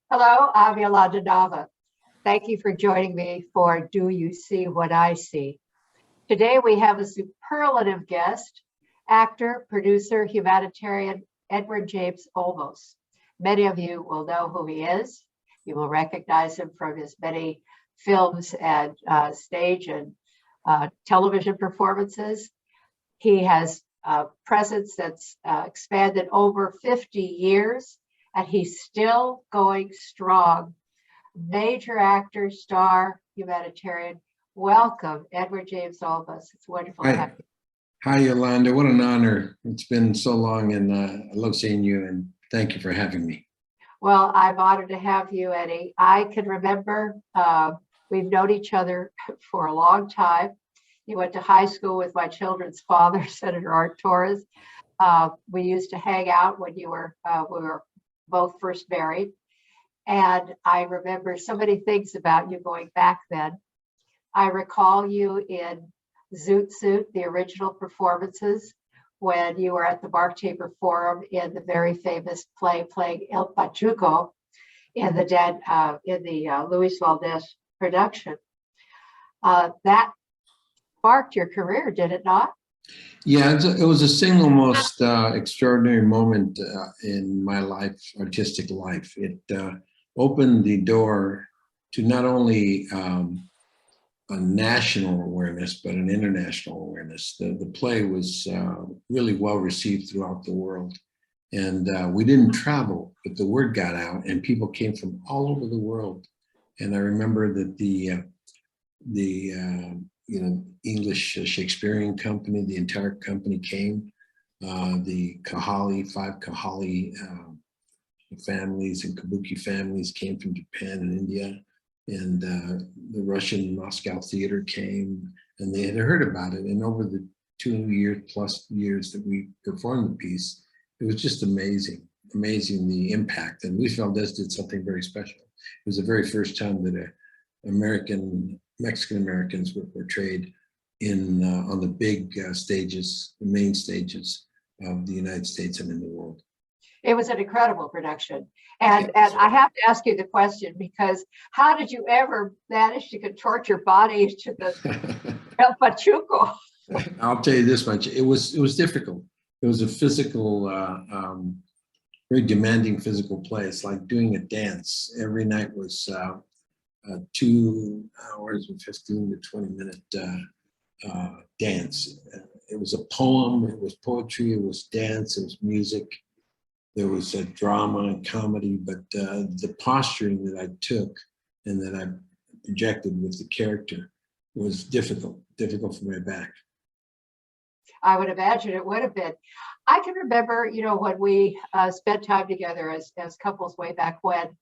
Hello, I'm Yolanda Nava. Thank you for joining me for Do You See What I See? Today we have a superlative guest, actor, producer, humanitarian Edward James Olmos. Many of you will know who he is. You will recognize him from his many films and stage and television performances. He has a presence that's expanded over 50 years, and he's still going strong. Major actor, star, humanitarian. Welcome, Edward James Olmos. It's wonderful to have you. Hi, Yolanda. What an honor. It's been so long, and I love seeing you, and thank you for having me. Well, I'm honored to have you, Eddie. I can remember we've known each other for a long time. You went to high school with my children's father, Senator Art Torres. We used to hang out when we were both first married. And I remember so many things about you going back then. I recall you in Zoot Suit, the original performances, when you were at the Mark Taper Forum in the very famous play playing El Pachuco in the Luis Valdez production. That sparked your career, did it not? Yeah, it was a single most extraordinary moment in my life, artistic life. It opened the door to not only a national awareness, but an international awareness. The play was really well received throughout the world. And we didn't travel, but the word got out and people came from all over the world. And I remember that the English Shakespearean company, the entire company came. The Kahali, 5 Kahali families and Kabuki families came from Japan and India. And the Russian Moscow Theater came, and they had heard about it. And over the 2 plus years that we performed the piece, it was just amazing the impact. And Luis Valdez did something very special. It was the very first time that Mexican Americans were portrayed on the big stages, the main stages of the United States and in the world. It was an incredible production. And I have to ask you the question, because how did you ever manage to contort your body to the El Pachuco? I'll tell you this much, it was difficult. It was a physical, very demanding physical play. It's like doing a dance. Every night was 2 hours and 15 to 20 minute dance. It was a poem, it was poetry, it was dance, it was music. There was a drama and comedy, but the posturing that I took and that I projected with the character was difficult for my back. I would imagine it would have been. I can remember, when we spent time together as couples way back when,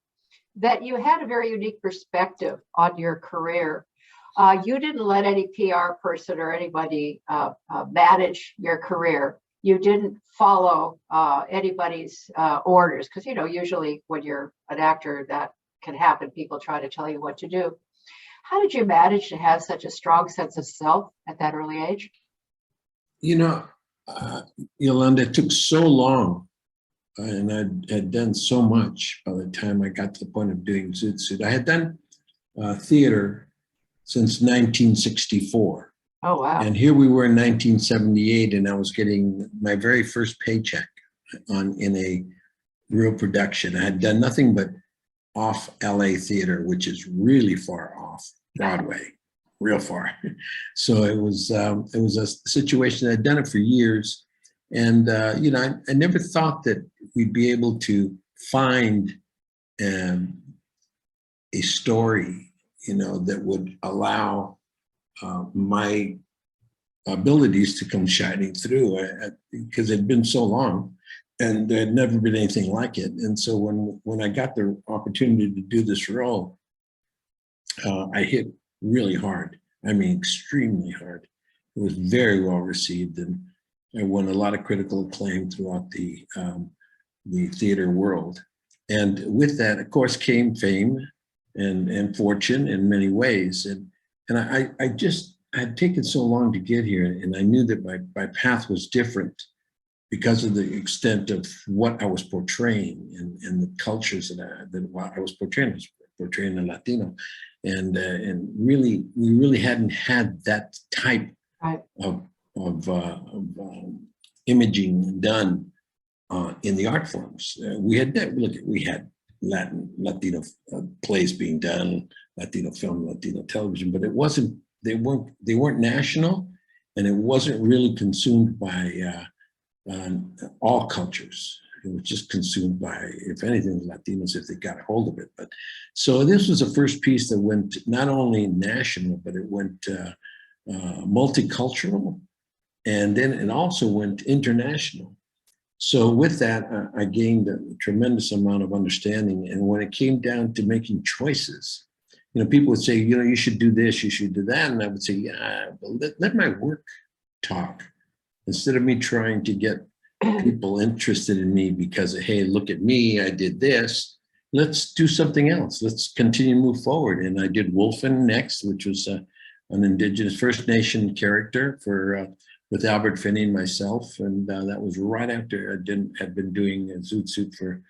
that you had a very unique perspective on your career. You didn't let any PR person or anybody manage your career. You didn't follow anybody's orders, because usually when you're an actor, that can happen. People try to tell you what to do. How did you manage to have such a strong sense of self at that early age? Yolanda, it took so long, and I had done so much by the time I got to the point of doing Zoot Suit. I had done theater since 1964. Oh, wow. And here we were in 1978, and I was getting my very first paycheck in a real production. I had done nothing but off LA theater, which is really far off Broadway, real far. So it was a situation. I'd done it for years. And, I never thought that we'd be able to find a story, that would allow my abilities to come shining through, because it had been so long and there had never been anything like it. And so when I got the opportunity to do this role, I hit really hard. I mean, extremely hard. It was very well received, and I won a lot of critical acclaim throughout the theater world. And with that, of course, came fame and fortune in many ways. And I had taken so long to get here, and I knew that my path was different because of the extent of what I was portraying and the cultures that what I was portraying a Latino, and really we really hadn't had that type Right. of imaging done in the art forms. We had Latino plays being done, Latino film, Latino television, but it wasn't. They weren't national, and it wasn't really consumed by all cultures. It was just consumed by, if anything, Latinos if they got a hold of it. But so this was the first piece that went not only national, but it went multicultural, and then it also went international. So with that, I gained a tremendous amount of understanding. And when it came down to making choices, you know, people would say, you know, you should do this, you should do that. And I would say, yeah, but let my work talk. Instead of me trying to get people interested in me because, hey, look at me, I did this. Let's do something else. Let's continue to move forward. And I did Wolfen next, which was an indigenous First Nation character for with Albert Finney and myself. And that was right after had been doing Zoot Suit for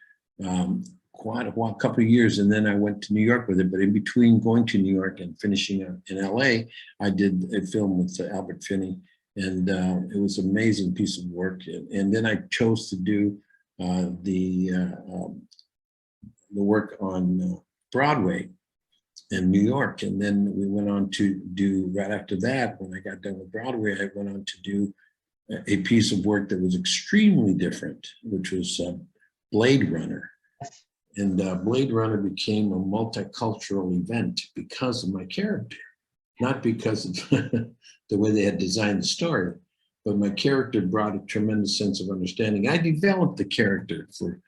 quite a while, couple of years. And then I went to New York with it. But in between going to New York and finishing in LA, I did a film with Albert Finney. And it was an amazing piece of work. And then I chose to do the work on Broadway in New York. And then we went on to do, right after that, when I got done with Broadway, I went on to do a piece of work that was extremely different, which was Blade Runner. And Blade Runner became a multicultural event because of my character, not because of the way they had designed the story, but my character brought a tremendous sense of understanding. I developed the character for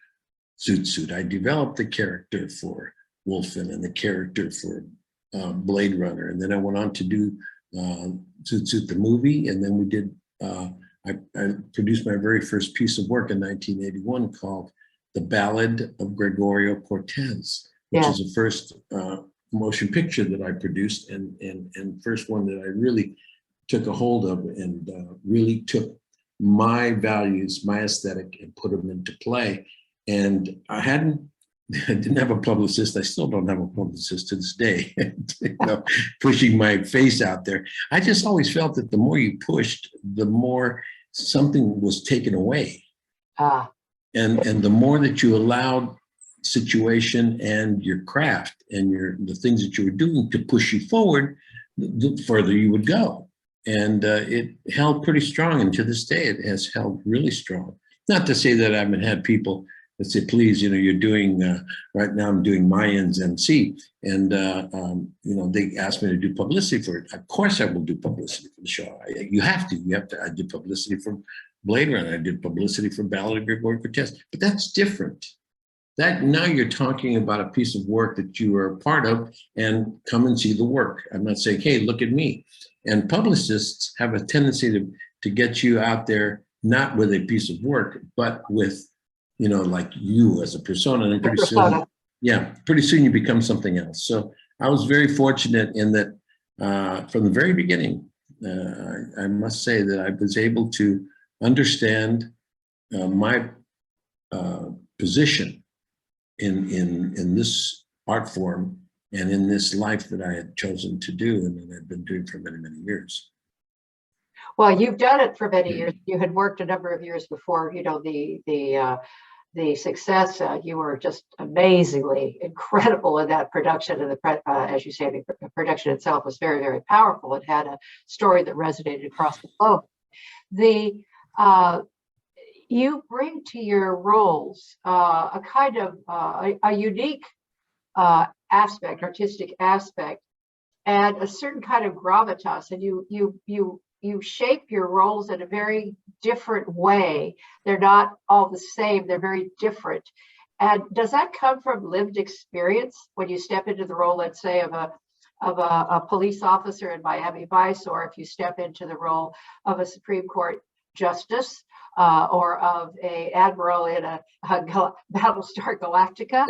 Zoot Suit. I developed the character for Wolfen and the character for Blade Runner. And then I went on to do Zoot Suit the movie. And then we did, I produced my very first piece of work in 1981 called The Ballad of Gregorio Cortez, which is the first motion picture that I produced and first one that I really took a hold of and really took my values, my aesthetic, and put them into play. And I didn't have a publicist. I still don't have a publicist to this day, you know, pushing my face out there. I just always felt that the more you pushed, the more something was taken away. And the more that you allowed situation and your craft and the things that you were doing to push you forward, the further you would go. And it held pretty strong. And to this day, it has held really strong. Not to say that I haven't had people that say, please, you know, you're doing, right now I'm doing Mayans MC. And, you know, they asked me to do publicity for it. Of course I will do publicity for the show. You have to. I did publicity for Blade Runner. I did publicity for Ballad of Gregorio Cortez. But that's different. That now you're talking about a piece of work that you are a part of, and come and see the work. I'm not saying, hey, look at me. And publicists have a tendency to get you out there, not with a piece of work, but with, you know, like you as a persona. And pretty soon you become something else. So I was very fortunate in that from the very beginning, I must say that I was able to understand my position in this art form and in this life that I had chosen to do and that I've been doing for many, many years. Well, you've done it for many years. You had worked a number of years before, you know, the success. You were just amazingly incredible in that production, and as you say, the production itself was very, very powerful. It had a story that resonated across the globe. You bring to your roles a kind of a unique aspect, artistic aspect, and a certain kind of gravitas, and you shape your roles in a very different way. They're not all the same, they're very different. And does that come from lived experience when you step into the role, let's say, of a police officer in Miami Vice, or if you step into the role of a Supreme Court justice, or of a admiral in a Battlestar Galactica?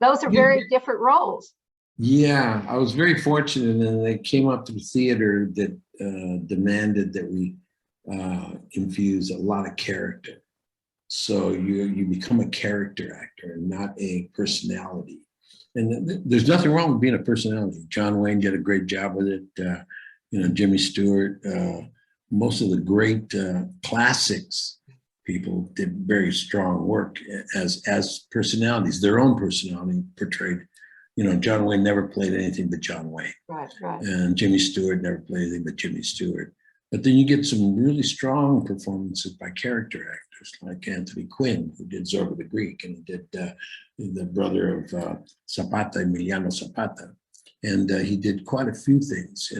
Those are very different roles. Yeah, I was very fortunate, and they came up to the theater that demanded that we infuse a lot of character. So you become a character actor and not a personality. And there's nothing wrong with being a personality. John Wayne did a great job with it. Jimmy Stewart, most of the great classics people did very strong work as personalities, their own personality portrayed. John Wayne never played anything but John Wayne. Right, right. And Jimmy Stewart never played anything but Jimmy Stewart. But then you get some really strong performances by character actors like Anthony Quinn, who did Zorba the Greek, and he did the brother of Zapata, Emiliano Zapata. And he did quite a few things.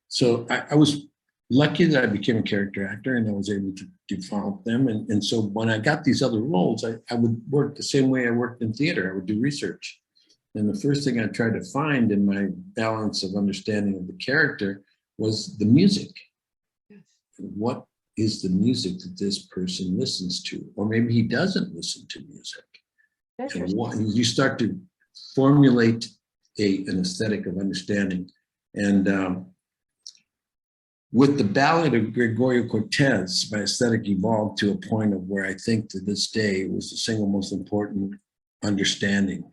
So I was lucky that I became a character actor and I was able to develop them. And so when I got these other roles, I would work the same way I worked in theater. I would do research. And the first thing I tried to find in my balance of understanding of the character was the music. Yes. What is the music that this person listens to? Or maybe he doesn't listen to music. And you start to formulate an aesthetic of understanding. And with the ballad of Gregorio Cortez, my aesthetic evolved to a point of where I think to this day it was the single most important understanding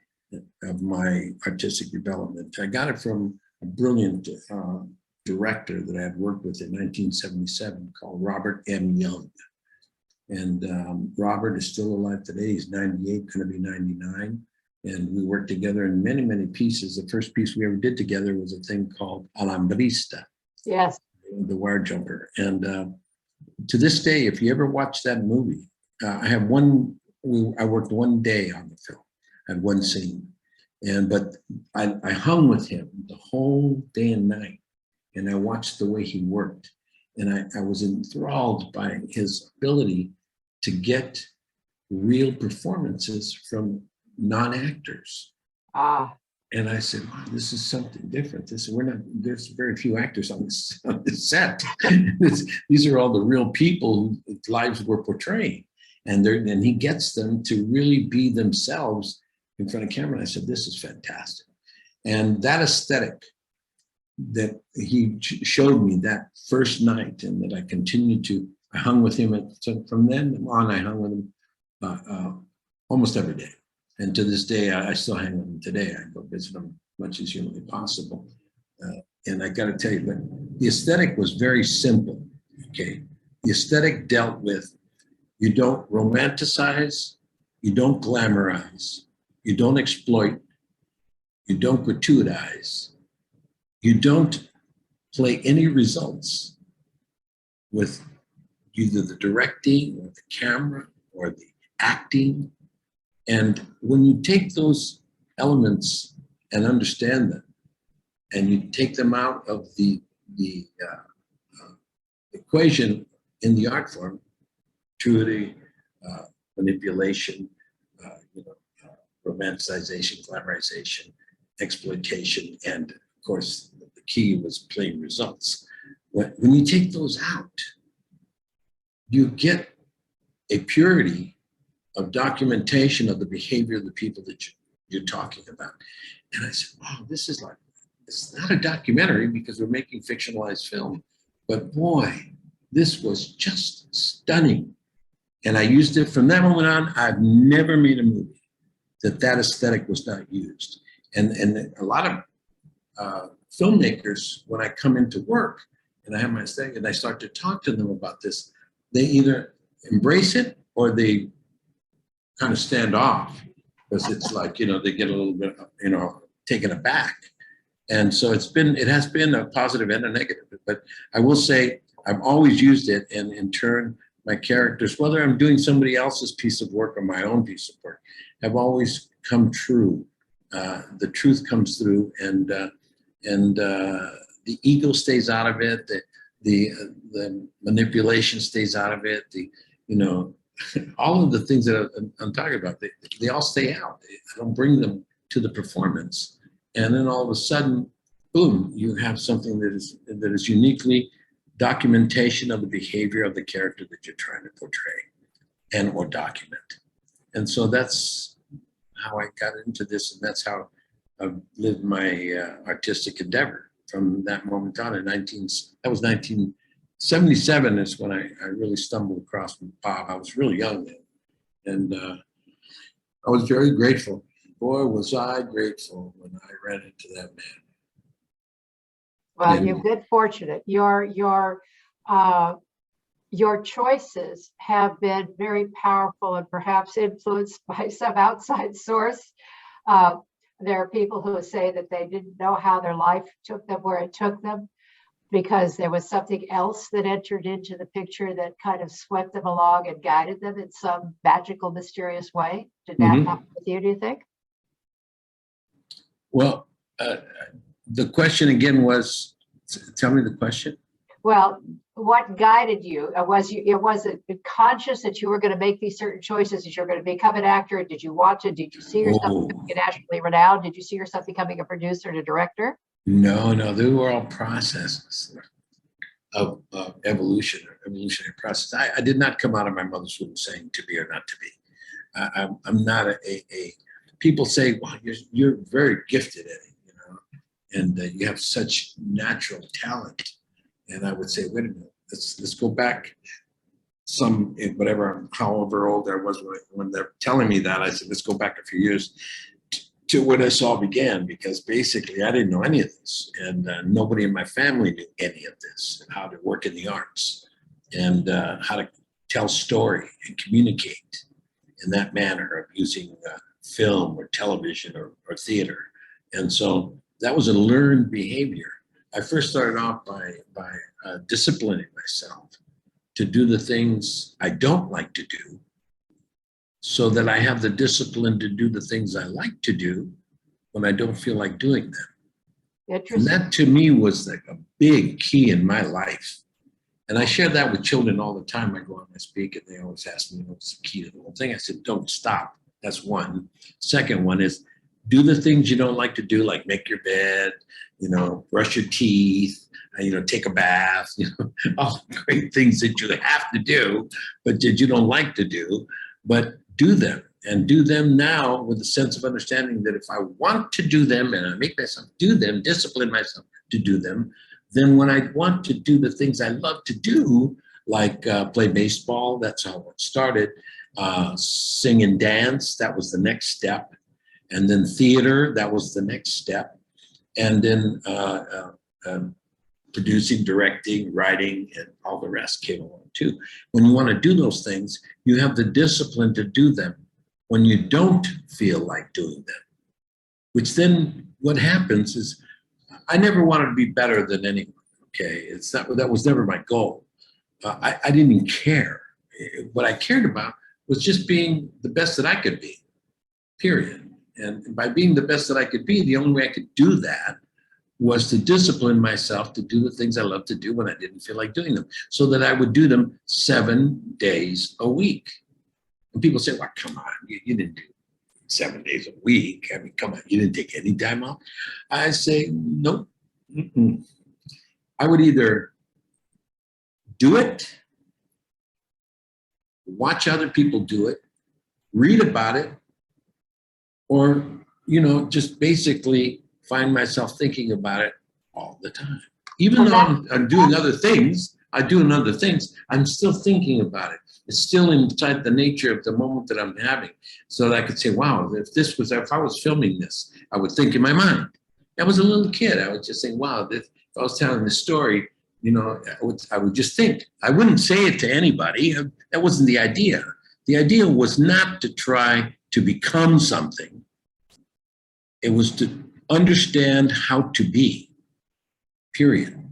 of my artistic development. I got it from a brilliant director that I had worked with in 1977 called Robert M. Young. And Robert is still alive today. He's 98, going to be 99. And we worked together in many, many pieces. The first piece we ever did together was a thing called Alambrista. Yes. The wire jumper. And to this day, if you ever watch that movie, I worked one day on the film, at one scene. But I hung with him the whole day and night. And I watched the way he worked. And I was enthralled by his ability to get real performances from non-actors. And I said, wow, this is something different. There's very few actors on this set. These are all the real people whose lives we're portraying. And he gets them to really be themselves in front of camera. And I said, this is fantastic. And that aesthetic that he showed me that first night, and that I continued to, I hung with him. From then on, I hung with him almost every day. And to this day, I still hang with him today. I go visit him as much as humanly possible. And I got to tell you, but the aesthetic was very simple, okay? The aesthetic dealt with, you don't romanticize, you don't glamorize, you don't exploit, you don't gratuitize, you don't play any results with either the directing or the camera or the acting. And when you take those elements and understand them, and you take them out of the equation in the art form, truity, manipulation, romanticization, glamorization, exploitation, and of course, the key was playing results. When you take those out, you get a purity of documentation of the behavior of the people that you're talking about. And I said, wow, this is like, it's not a documentary because we're making fictionalized film, but boy, this was just stunning. And I used it from that moment on. I've never made a movie that aesthetic was not used. And a lot of filmmakers, when I come into work and I have my aesthetic and I start to talk to them about this, they either embrace it or they kind of stand off, because it's like, they get a little bit, taken aback. And so it has been a positive and a negative, but I will say I've always used it, and in turn, my characters, whether I'm doing somebody else's piece of work or my own piece of work, have always come true. The truth comes through, and the ego stays out of it. The manipulation stays out of it. All of the things that I'm talking about, they all stay out. I don't bring them to the performance. And then all of a sudden, boom, you have something that is uniquely documentation of the behavior of the character that you're trying to portray or document. And so that's how I got into this, and that's how I've lived my artistic endeavor from that moment on. That was 19 '77 is when I really stumbled across Bob. I was really young then. And I was very grateful. Boy, was I grateful when I ran into that man. Well, And- you've been fortunate. Your choices have been very powerful and perhaps influenced by some outside source. There are people who say that they didn't know how their life took them where it took them because there was something else that entered into the picture that kind of swept them along and guided them in some magical, mysterious way. Did that happen with you, do you think? Well, the question again was, tell me the question. Well, what guided you? Was it conscious that you were going to make these certain choices, that you're going to become an actor? Did you watch it? Did you see yourself becoming nationally renowned? Did you see yourself becoming a producer and a director? No, they were all processes of evolutionary process. I did not come out of my mother's womb saying to be or not to be. I'm not a people say, well, you're very gifted at it, you know, and you have such natural talent. And I would say, wait a minute, let's go back however old I was when they're telling me that. I said, let's go back a few years to when this all began, because basically I didn't know any of this, and nobody in my family knew any of this, how to work in the arts and how to tell story and communicate in that manner of using film or television or theater. And so that was a learned behavior. I first started off by disciplining myself to do the things I don't like to do, so that I have the discipline to do the things I like to do when I don't feel like doing them. And that to me was like a big key in my life. And I share that with children all the time. I go out and I speak and they always ask me, what's the key to the whole thing? I said, don't stop. That's one. Second one is do the things you don't like to do, like make your bed, you know, brush your teeth, you know, take a bath, you know, all great things that you have to do, but that you don't like to do, but do them, and do them now with a sense of understanding that if I want to do them and I make myself do them, discipline myself to do them, then when I want to do the things I love to do, like play baseball, that's how it started, sing and dance, that was the next step, and then theater, that was the next step, and then producing, directing, writing, and all the rest came along too. When you want to do those things, you have the discipline to do them when you don't feel like doing them, which then what happens is, I never wanted to be better than anyone, okay? That was never my goal. I didn't even care. What I cared about was just being the best that I could be, period. And by being the best that I could be, the only way I could do that was to discipline myself to do the things I love to do when I didn't feel like doing them, so that I would do them 7 days a week. And people say, well, come on, you didn't do 7 days a week. I mean, come on, you didn't take any time off. I say, nope. I would either do it, watch other people do it, read about it, or, you know, just basically find myself thinking about it all the time. Even though I'm doing other things, I'm still thinking about it. It's still inside the nature of the moment that I'm having, so that I could say, wow, if I was filming this, I would think in my mind. I was a little kid. I was just saying, wow, if I was telling this story, you know, I would just think. I wouldn't say it to anybody. That wasn't the idea. The idea was not to try to become something. It was to understand how to be, period.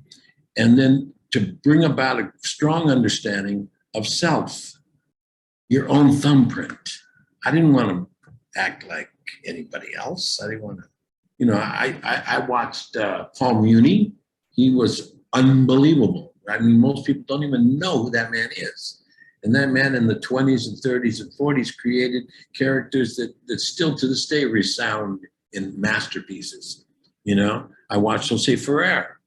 And then to bring about a strong understanding of self, your own thumbprint. I didn't want to act like anybody else. I didn't want to, you know, I watched Paul Muni. He was unbelievable. I mean, most people don't even know who that man is. And that man in the 20s and 30s and 40s created characters that still to this day resound in masterpieces. You know, I watched Jose Ferrer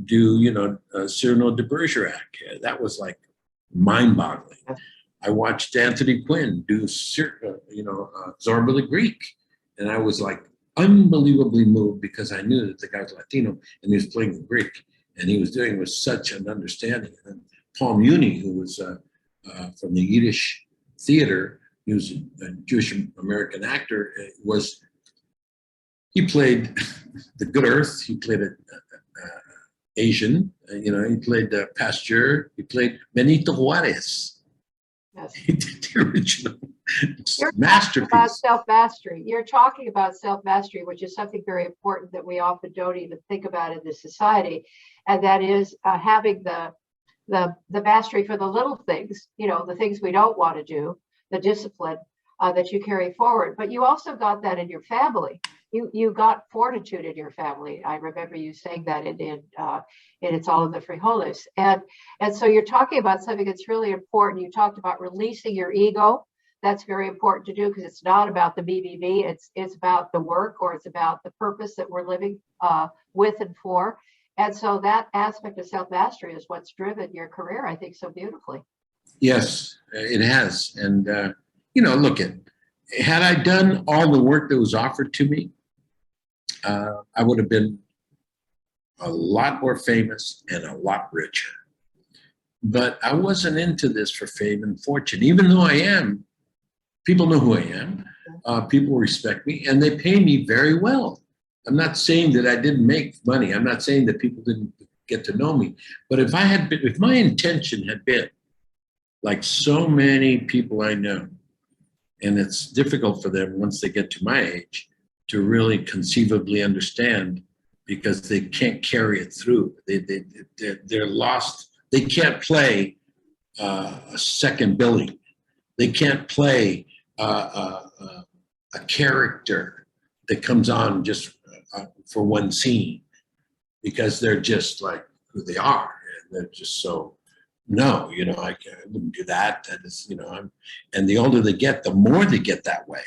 do, you know, Cyrano de Bergerac. That was like mind-boggling. I watched Anthony Quinn do, you know, Zorba the Greek. And I was like unbelievably moved, because I knew that the guy was Latino and he was playing the Greek. and he was doing it with such an understanding. And Paul Muni, who was from the Yiddish theater, he was a Jewish American actor, he played the Good Earth, he played Asian, he played Pasteur, he played Benito Juarez. Yes. He did the original masterpiece. About masterpiece. self-mastery. You're talking about self-mastery, which is something very important that we often don't even think about in this society, and that is having the mastery for the little things, the things we don't want to do, the discipline that you carry forward. But you also got that in your family. You got fortitude in your family. I remember you saying that in It's All in the Frijoles. And so you're talking about something that's really important. You talked about releasing your ego. That's very important to do, because it's not about the me. It's about the work, or it's about the purpose that we're living with and for. And so that aspect of self-mastery is what's driven your career, I think, so beautifully. Yes, it has. And, look, had I done all the work that was offered to me, I would have been a lot more famous and a lot richer. But I wasn't into this for fame and fortune, even though I am. People know who I am. People respect me, and they pay me very well. I'm not saying that I didn't make money. I'm not saying that people didn't get to know me. But if my intention had been, like so many people I know, and it's difficult for them once they get to my age to really conceivably understand, because they can't carry it through. They're lost. They can't play a second billing. They can't play a character that comes on just for one scene, because they're just like who they are, and they're just so, no, I wouldn't do that. That is, and the older they get, the more they get that way.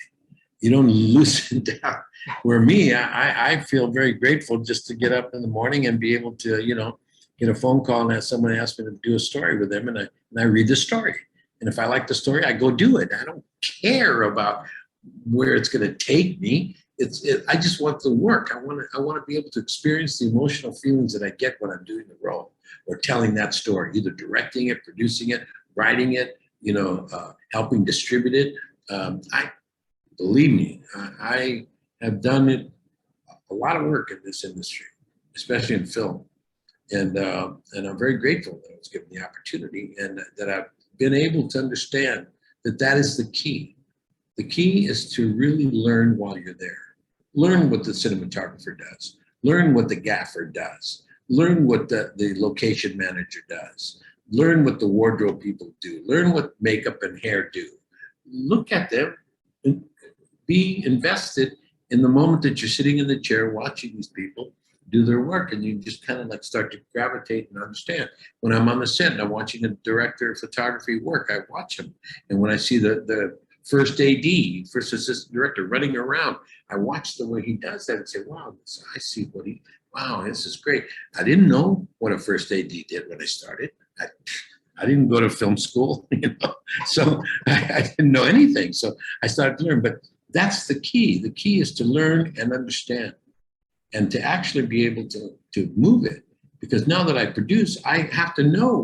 You don't loosen down. Where me, I feel very grateful just to get up in the morning and be able to, get a phone call and have someone ask me to do a story with them, and I read the story. And if I like the story, I go do it. I don't care about where it's going to take me. I just want the work. I want to be able to experience the emotional feelings that I get when I'm doing the role or telling that story, either directing it, producing it, writing it, helping distribute it. Believe me, I have done a lot of work in this industry, especially in film, and I'm very grateful that I was given the opportunity, and that I've been able to understand that is the key. The key is to really learn while you're there. Learn what the cinematographer does. Learn what the gaffer does. Learn what the location manager does. Learn what the wardrobe people do. Learn what makeup and hair do. Look at them and be invested in the moment that you're sitting in the chair watching these people do their work, and you just kind of like start to gravitate and understand. When I'm on the set and I'm watching a director of photography work, I watch him. And when I see the first AD, first assistant director running around, I watch the way he does that and say, wow, I see wow, this is great. I didn't know what a first AD did when I started. I didn't go to film school, so I didn't know anything. So I started to learn, but that's the key. The key is to learn and understand, and to actually be able to move it. Because now that I produce, I have to know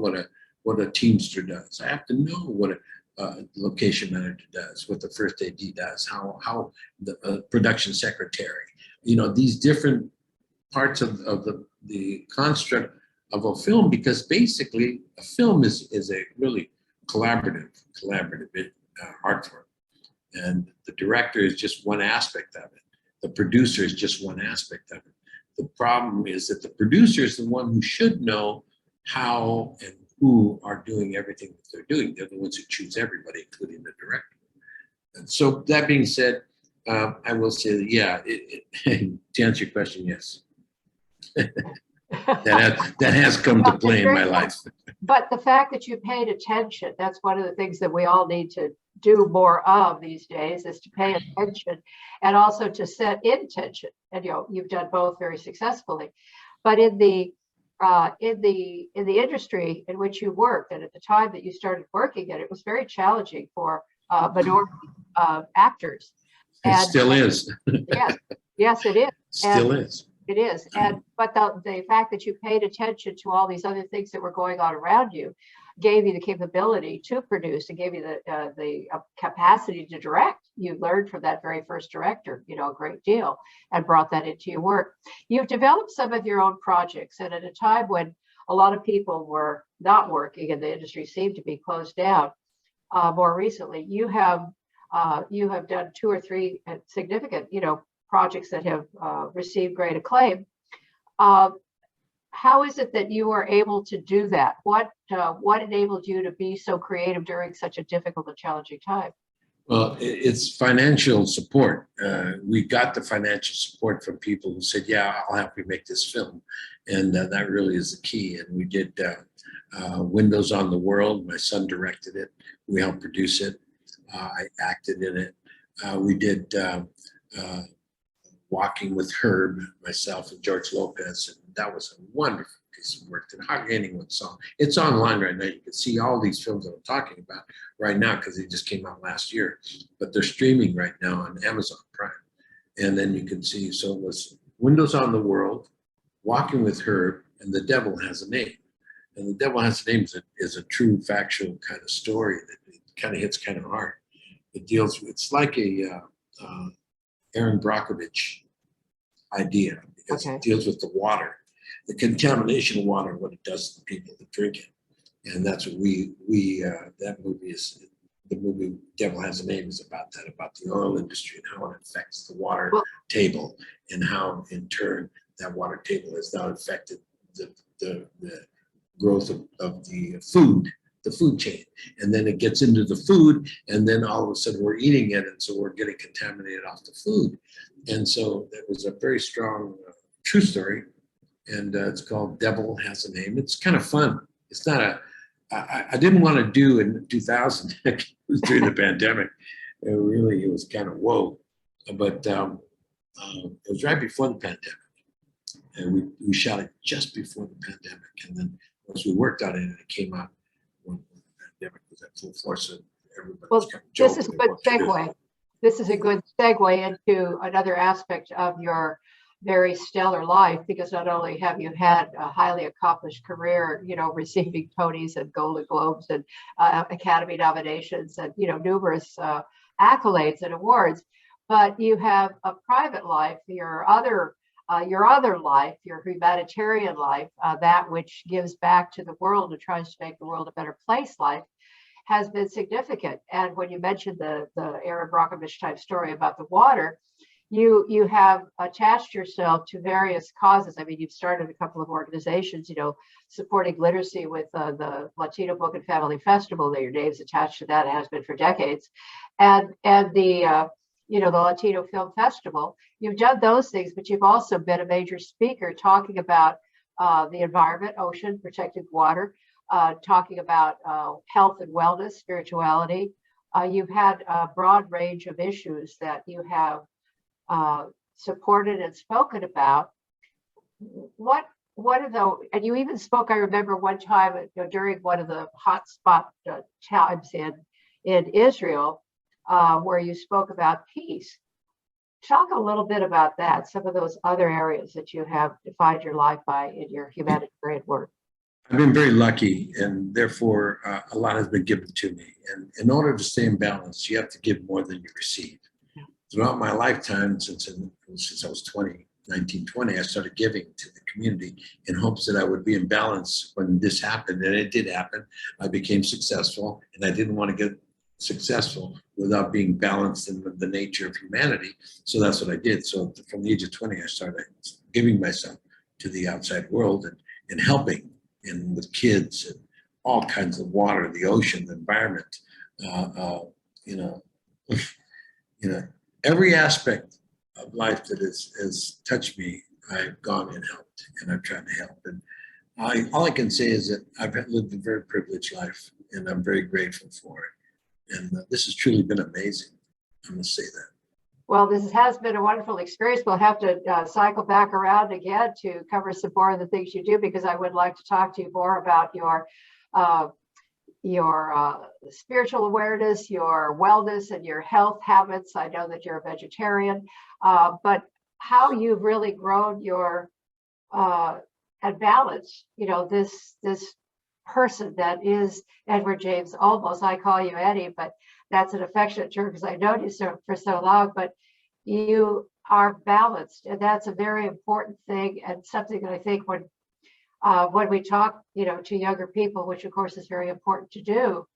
what a teamster does. I have to know what a location manager does, what the first AD does, how the production secretary, these different parts of the construct of a film, because basically a film is a really collaborative art form. And the director is just one aspect of it. The producer is just one aspect of it. The problem is that the producer is the one who should know how and who are doing everything that they're doing. They're the ones who choose everybody, including the director. And so that being said, I will say that, yeah, to answer your question, yes. that has come to play in my life. But the fact that you paid attention, that's one of the things that we all need to do more of these days, is to pay attention and also to set intention. And you've done both very successfully. But in the industry in which you worked, and at the time that you started working in it, was very challenging for minority actors. It still is. Yes, it is. Still is. It is. But the fact that you paid attention to all these other things that were going on around you gave you the capability to produce and gave you the capacity to direct. You learned from that very first director, a great deal, and brought that into your work. You've developed some of your own projects, and at a time when a lot of people were not working and the industry seemed to be closed down, more recently, you have done 2 or 3 significant, projects that have received great acclaim. How is it that you were able to do that? What enabled you to be so creative during such a difficult and challenging time? Well, it's financial support. We got the financial support from people who said, yeah, I'll help you make this film. And that really is the key. And we did Windows on the World. My son directed it. We helped produce it. I acted in it. We did Walking with Herb, myself and George Lopez, and that was a wonderful piece of work that hardly anyone saw. It's online right now. You can see all these films that I'm talking about right now because they just came out last year, but they're streaming right now on Amazon Prime. And then you can see, so it was Windows on the World, Walking with Herb, and The Devil Has a Name. And The Devil Has a Name is a true factual kind of story that it kind of hits kind of hard. It deals with, it's like a Aaron Brockovich idea because it deals with the water, the contamination of water, what it does to the people that drink it. And that's what that movie is, the movie Devil Has a Name is about that, about the oil industry and how it affects the water table and how in turn that water table has now affected the growth of the food chain. And then it gets into the food, and then all of a sudden we're eating it, and so we're getting contaminated off the food. And so that was a very strong true story, and it's called Devil Has a Name. It's kind of fun. It's not I didn't want to do in 2000. It was during the pandemic. It was kind of whoa, but it was right before the pandemic, and we shot it just before the pandemic, and then once we worked on it, and it came out when the pandemic was at full force, and everybody was kind of joking. This is a good segue. This is a good segue into another aspect of your very stellar life, because not only have you had a highly accomplished career, receiving Tonys and Golden Globes and Academy nominations and, numerous accolades and awards, but you have a private life, your other life, your humanitarian life, that which gives back to the world and tries to make the world a better place life, has been significant. And when you mentioned the Aaron Brockovich type story about the water, you have attached yourself to various causes. I mean, you've started a couple of organizations, supporting literacy with the Latino Book and Family Festival, that your name's attached to that, it has been for decades, and the the Latino Film Festival. You've done those things, but you've also been a major speaker talking about the environment, ocean, protected water, talking about health and wellness, spirituality. You've had a broad range of issues that you have supported and spoken about. What are the, and you even spoke, I remember one time during one of the hotspot times in Israel, where you spoke about peace. Talk a little bit about that, some of those other areas that you have defined your life by in your humanitarian work. I've been very lucky, and therefore a lot has been given to me. And in order to stay in balance, you have to give more than you receive. Yeah. Throughout my lifetime, since I was 1920, I started giving to the community in hopes that I would be in balance when this happened, and it did happen. I became successful, and I didn't want to get successful without being balanced in the nature of humanity. So that's what I did. So from the age of 20, I started giving myself to the outside world and helping, and with kids and all kinds of water, the ocean, the environment, every aspect of life that has touched me, I've gone and helped, and I've tried to help. And all I can say is that I've lived a very privileged life, and I'm very grateful for it. And this has truly been amazing. I must say that. Well, this has been a wonderful experience. We'll have to cycle back around again to cover some more of the things you do, because I would like to talk to you more about your spiritual awareness, your wellness, and your health habits. I know that you're a vegetarian, but how you've really grown your and balance, this person that is Edward James Olmos. I call you Eddie, but that's an affectionate term because I've known you for so long, but you are balanced, and that's a very important thing, and something that I think when we talk, to younger people, which of course is very important to do,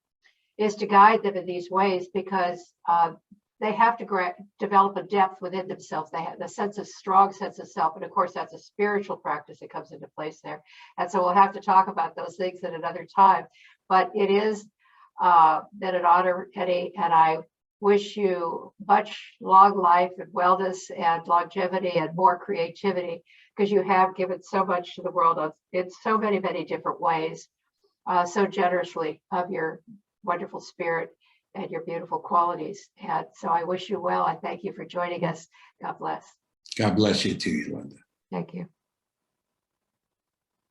is to guide them in these ways, because they have to develop a depth within themselves. They have the strong sense of self. And of course, that's a spiritual practice that comes into place there. And so we'll have to talk about those things at another time. But it is been an honor, Eddie, and I wish you much long life and wellness and longevity and more creativity, because you have given so much to the world in so many, many different ways, so generously, of your wonderful spirit and your beautiful qualities. And so I wish you well. I thank you for joining us. God bless. God bless you too, Yolanda. Thank you.